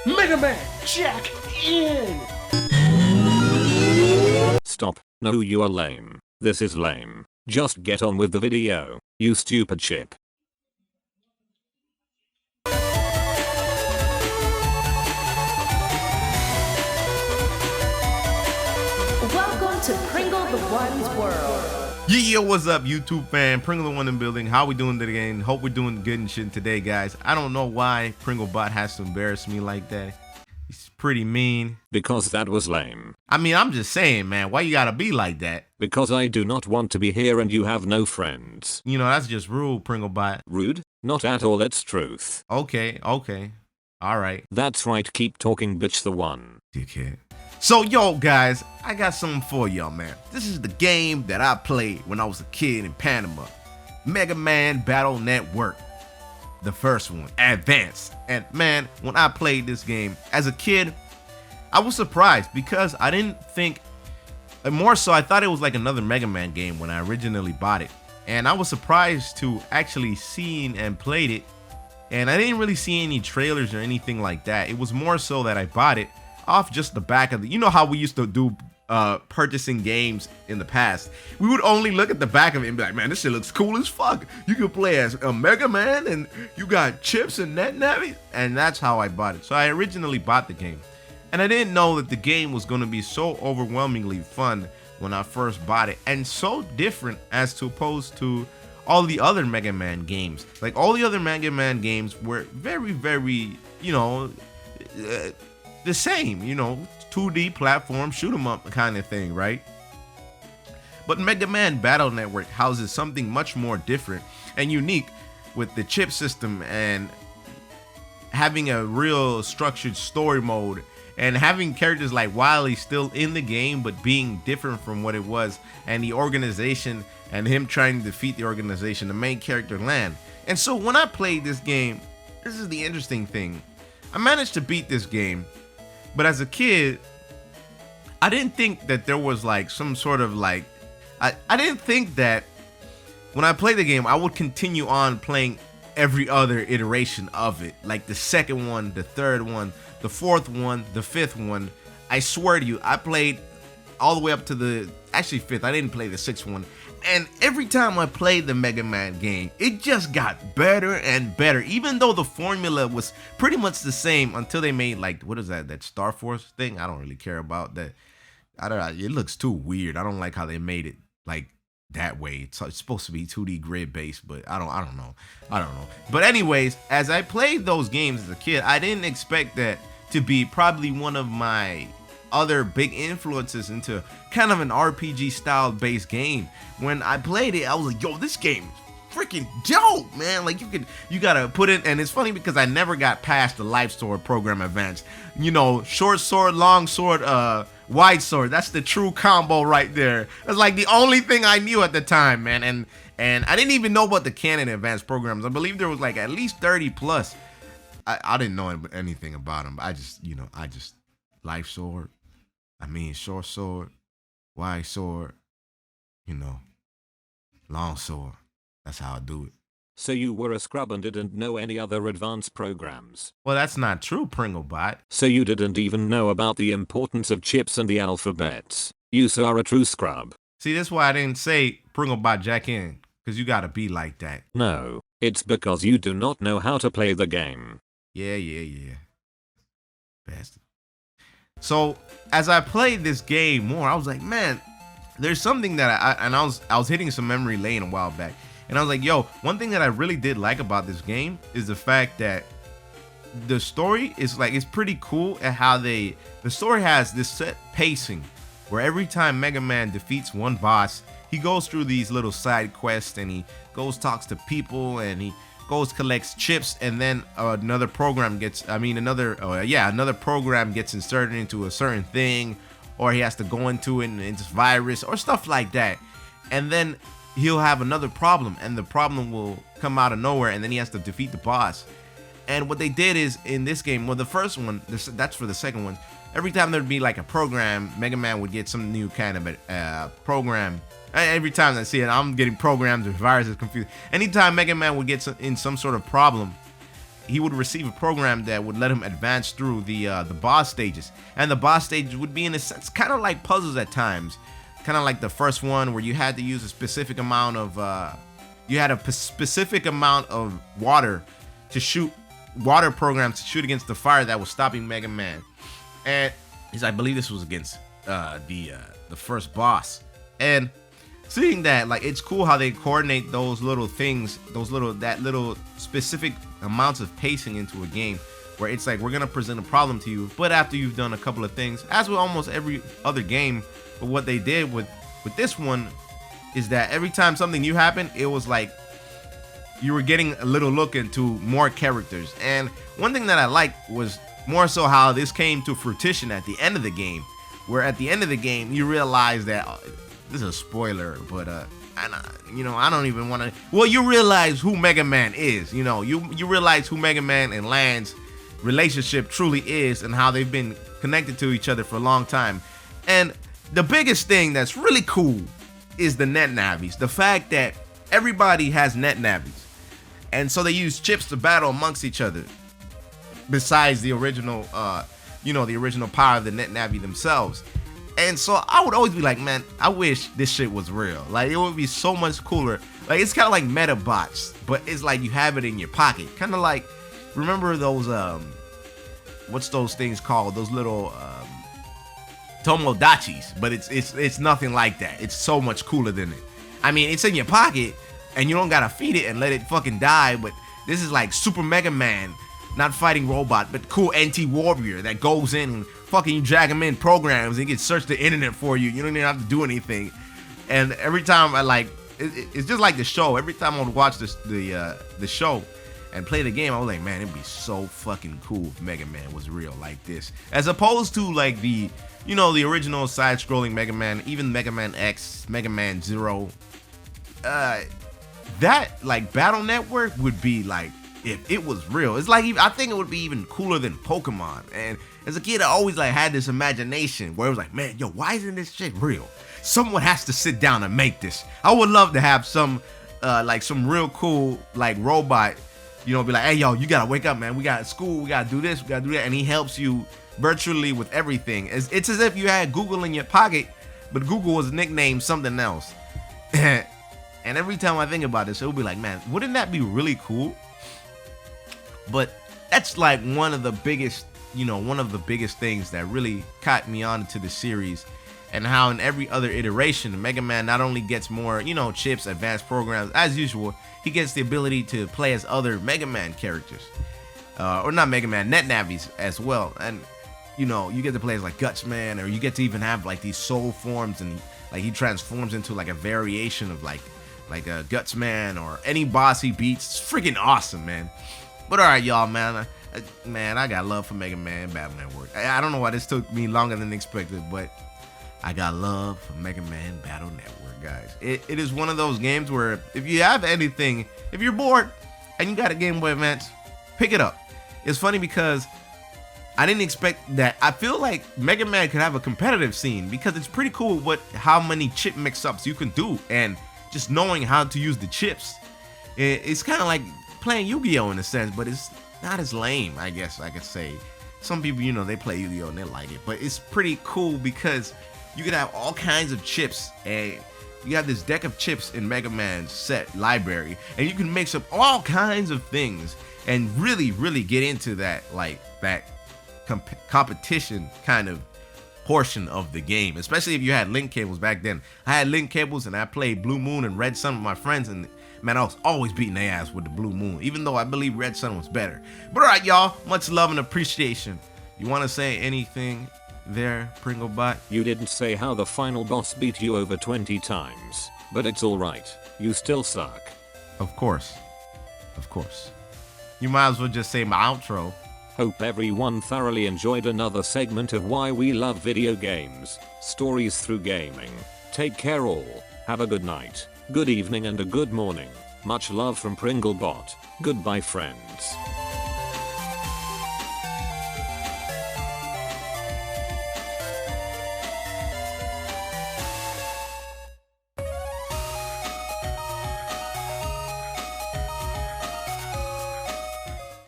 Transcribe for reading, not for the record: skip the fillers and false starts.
Megaman, jack in! Stop. No, you are lame. This is lame. Just get on with the video, you stupid chip. Welcome to PringleTheOne's world. Yeah, what's up, YouTube fan? PringleTheOne in the building. How we doing today? And hope we're doing good and shit today, guys. I don't know why PringleBot has to embarrass me like that. He's pretty mean. Because that was lame. I mean, I'm just saying, man. Why you gotta be like that? Because I do not want to be here and you have no friends. You know, that's just rude, PringleBot. Rude? Not at all, it's truth. Okay. All right. That's right, keep talking, bitch the one. Dickhead. So, yo, guys, I got something for y'all, man. This is the game that I played when I was a kid in Panama. Megaman Battle Network. The first one, Advanced. And man, when I played this game as a kid, I was surprised because I didn't think, more so I thought it was like another Mega Man game when I originally bought it. And I was surprised to actually seeing and played it. And I didn't really see any trailers or anything like that. It was more so that I bought it off just the back of the, you know how we used to do purchasing games in the past. We would only look at the back of it and be like, man, this shit looks cool as fuck. You can play as a Mega Man and you got chips and net navi, and that's how I bought it. So I originally bought the game, and I didn't know that the game was going to be so overwhelmingly fun when I first bought it, and so different as to opposed to all the other Mega Man games. Like all the other Mega Man games were very, you know, the same, you know, 2D platform shoot 'em up kind of thing, right? But Mega Man Battle Network houses something much more different and unique with the chip system and having a real structured story mode and having characters like Wily still in the game but being different from what it was, and the organization and him trying to defeat the organization, the main character Lan. And so when I played this game, this is the interesting thing. I managed to beat this game, but as a kid, I didn't think that there was like some sort of like, I didn't think that when I played the game, I would continue on playing every other iteration of it. Like the second one, the third one, the fourth one, the fifth one. I swear to you, I played all the way up to the, actually fifth. I didn't play the sixth one. And every time I played the Mega Man game, it just got better and better, even though the formula was pretty much the same until they made like, what is that Star Force thing? I don't really care about that. I don't know, it looks too weird. I don't like how they made it like that way. It's supposed to be 2D grid based, but I don't know. But anyways, as I played those games as a kid, I didn't expect that to be probably one of my other big influences into kind of an RPG style based game. When I played it, I was like, yo, this game is freaking dope, man. Like you gotta put it, and it's funny because I never got past the life sword program advance. You know, short sword, long sword, wide sword. That's the true combo right there. That's like the only thing I knew at the time, man. And I didn't even know about the canon advanced programs. I believe there was like at least 30 plus. I didn't know anything about them. I just life sword. I mean, short sword, wide sword, you know, long sword. That's how I do it. So you were a scrub and didn't know any other advanced programs? Well, that's not true, PringleBot. So you didn't even know about the importance of chips and the alphabets? You are a true scrub. See, that's why I didn't say PringleBot jack in, because you gotta be like that. No, it's because you do not know how to play the game. Yeah. Bastard. So as I played this game more, I was like, man, there's something that I was hitting some memory lane a while back, and I was like, yo, one thing that I really did like about this game is the fact that the story is like, it's pretty cool at how the story has this set pacing where every time Mega Man defeats one boss, he goes through these little side quests and he goes talks to people and he goes collects chips, and then another program gets another program gets inserted into a certain thing, or he has to go into it and it's virus or stuff like that, and then he'll have another problem and the problem will come out of nowhere and then he has to defeat the boss. And what they did is in this game, well, the first one, that's for the second one, every time there'd be like a program, Mega Man would get some new kind of a program. Every time I see it, I'm getting programs or viruses confused. Anytime Mega Man would get in some sort of problem, he would receive a program that would let him advance through the boss stages, and the boss stages would be, in a sense, kind of like puzzles at times, kind of like the first one where you had to use a specific amount of specific amount of water to shoot water programs to shoot against the fire that was stopping Mega Man. And I believe this was against the first boss. And seeing that, like, it's cool how they coordinate those little things, that little specific amounts of pacing into a game, where it's like, we're gonna present a problem to you, but after you've done a couple of things, as with almost every other game. But what they did with this one is that every time something new happened, it was like you were getting a little look into more characters. And one thing that I liked was more so how this came to fruition at the end of the game, where at the end of the game you realize that this is a spoiler, but I don't even want to. Well, you realize who Mega Man is. You realize who Mega Man and Lan's relationship truly is, and how they've been connected to each other for a long time. And the biggest thing that's really cool is the net navis. The fact that everybody has net navis, and so they use chips to battle amongst each other. Besides the original, the original power of the net navi themselves. And so I would always be like, man, I wish this shit was real. Like, it would be so much cooler. Like, it's kind of like meta bots, but it's like you have it in your pocket. Kind of like, remember those, what's those things called? Those little, Tomodachis, but it's nothing like that. It's so much cooler than it. I mean, it's in your pocket, and you don't gotta feed it and let it fucking die, but this is like Super Mega Man, not fighting robot, but cool anti-warrior that goes in and fucking drag him in programs and he can search the internet for you. You don't even have to do anything. And every time it's just like the show. Every time I would watch the show and play the game, I was like, man, it'd be so fucking cool if Mega Man was real like this, as opposed to like the original side-scrolling Mega Man, even Mega Man X, Mega Man Zero. That like Battle Network would be like, if it was real. It's like, I think it would be even cooler than Pokemon. And as a kid, I always like had this imagination where it was like, man, yo, why isn't this shit real? Someone has to sit down and make this. I would love to have some real cool like robot, be like, hey, yo, you gotta wake up, man. We got school. We gotta do this. We gotta do that. And he helps you virtually with everything. It's as if you had Google in your pocket, but Google was nicknamed something else. And every time I think about this, it would be like, man, wouldn't that be really cool? But that's like one of the biggest things that really caught me on to the series, and how in every other iteration, Mega Man not only gets more, chips, advanced programs, as usual, he gets the ability to play as other Mega Man characters, or not Mega Man, net navis as well. And you get to play as like Guts Man, or you get to even have like these soul forms, and like he transforms into like a variation of like a Guts Man or any boss he beats. It's freaking awesome, man. But alright, y'all, man, I got love for Mega Man Battle Network. I don't know why this took me longer than expected, but I got love for Mega Man Battle Network, guys. It is one of those games where if you have anything, if you're bored and you got a Game Boy Advance, pick it up. It's funny because I didn't expect that. I feel like Mega Man could have a competitive scene, because it's pretty cool how many chip mix-ups you can do, and just knowing how to use the chips. It's kind of like playing Yu-Gi-Oh! In a sense, but it's not as lame, I guess I could say. Some people, they play Yu-Gi-Oh! And they like it, but it's pretty cool because you could have all kinds of chips, and you have this deck of chips in Mega Man's set library, and you can mix up all kinds of things and really, really get into that, like, that competition kind of portion of the game, especially if you had link cables back then. I had link cables, and I played Blue Moon and Red Sun with my friends, and man, I was always beating their ass with the Blue Moon, even though I believe Red Sun was better. But alright, y'all, much love and appreciation. You want to say anything there, PringleBot? You didn't say how the final boss beat you over 20 times, but it's alright. You still suck. Of course. You might as well just say my outro. Hope everyone thoroughly enjoyed another segment of Why We Love Video Games, Stories Through Gaming. Take care all. Have a good night, good evening and a good morning. Much love from PringleBot. Goodbye, friends.